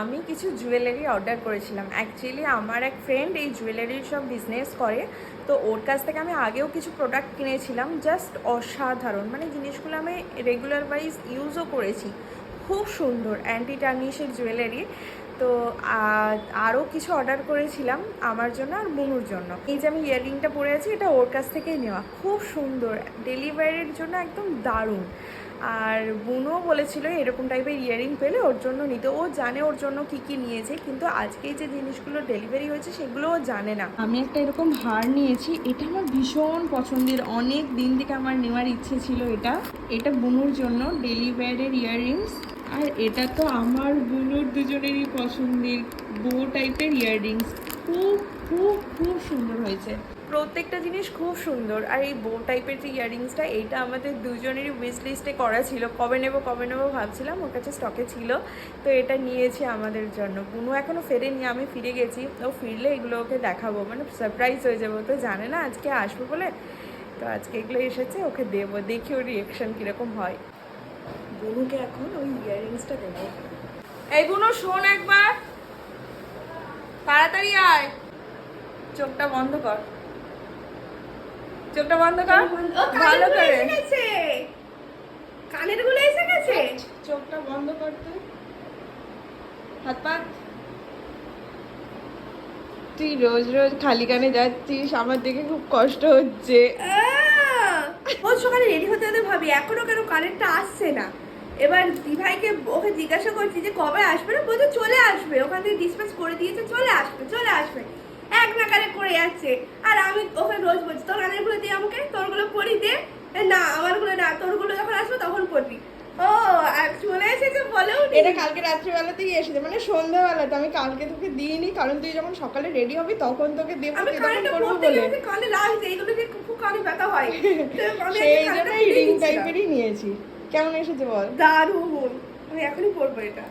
আমি কিছু jewellery order করেছিলাম। অ্যাকচুয়ালি আমার এক ফ্রেন্ড এই জুয়েলারির সব বিজনেস করে, তো ওর কাছ থেকে আমি আগেও কিছু প্রোডাক্ট কিনেছিলাম। জাস্ট অসাধারণ, মানে জিনিসগুলো আমি রেগুলার ওয়াইজ ইউজও করেছি। খুব সুন্দর অ্যান্টি টার্নিশের জুয়েলারি। তো আরও কিছু অর্ডার করেছিলাম আমার জন্য আর বুনুর জন্য। এই যে আমি ইয়াররিংটা পরে আছি, এটা ওর কাছ থেকেই নেওয়া। খুব সুন্দর, ডেলিভারির জন্য একদম দারুণ। আর বুনও বলেছিল এরকম টাইপের ইয়াররিং পেলে ওর জন্য নিতে। ও জানে ওর জন্য কি কি নিয়েছে, কিন্তু আজকেই যে জিনিসগুলো ডেলিভারি হয়েছে সেগুলো ও জানে না। আমি একটা এরকম হার নিয়েছি, এটা আমার ভীষণ পছন্দের, অনেক দিন থেকে আমার নেওয়ার ইচ্ছে ছিল। এটা বুনুর জন্য ডেলিভারির ইয়াররিংস। আর এটা তো আমার বুনুর দুজনেরই পছন্দের বো টাইপের ইয়াররিংস। খুব খুব খুব সুন্দর হয়েছে, প্রত্যেকটা জিনিস খুব সুন্দর। আর এই বো টাইপের যে ইয়াররিংসটা, এইটা আমাদের দুজনেরই উইশ লিস্টে করা ছিল, কবে নেবো ভাবছিলাম, ওর কাছে স্টকে ছিল। তো এটা নিয়েছি আমাদের জন্য। বুনু এখনও ফেরেনি, আমি ফিরে গেছি। ও ফিরলে এগুলো ওকে দেখাবো, মানে সারপ্রাইজ হয়ে যাবো। তো জানে না আজকে আসবো বলে, তো আজকে এগুলো এসেছে, ওকে দেবো, দেখি ওর রিয়েকশন কীরকম হয়। বুনুকে এখন ওই ইয়াররিংসটা দেবো। এই বুনু শোন, একবার তাড়াতাড়ি আয়। চোখটা বন্ধ কর, চোখটা বন্ধ কর ভালো করে। কানের গুলো এসে গেছে, চোখটা বন্ধ কর, তুই হাত পা। তুই রোজ রোজ খালি কানে যাচ্ছিস, আমার দেখে খুব কষ্ট হচ্ছে। রোজ সকালে রেডি হতে হতে ভাবি এখনো কেন কানেরটা আসছে না। এবার দিভাইকে ওকে জিজ্ঞাসা করছি যে কবে আসবে, না বলছে চলে আসবে, ওখান থেকে ডিসপ্যাচ করে দিয়েছে, চলে আসবে। এক নাকারে করে যাচ্ছে। আর আমি ওকে রোজ বলছি তোর কানের গুলো দিয়ে আমাকে, তোরগুলো পরি দে। না আমারগুলো না, তোরগুলো যখন আসবে তখন পরবি। ও চলে এসেছে বলেও। এটা কালকে রাত্রিবেলাতেই এসেছে, মানে সন্ধ্যাবেলাতে। আমি কালকে তোকে দিইনি, কারণ তুই যখন সকালে রেডি হবি তখন তোকে দেবো, তুই তখন করবো বলে। কানে লাগছে, এইগুলো দিয়ে খুব কানে ব্যথা হয়, সেই জন্য রিং টাইপেরই নিয়েছি। কেমন এসেছে বল? দারুণ, আমি এখনই পরবো এটা।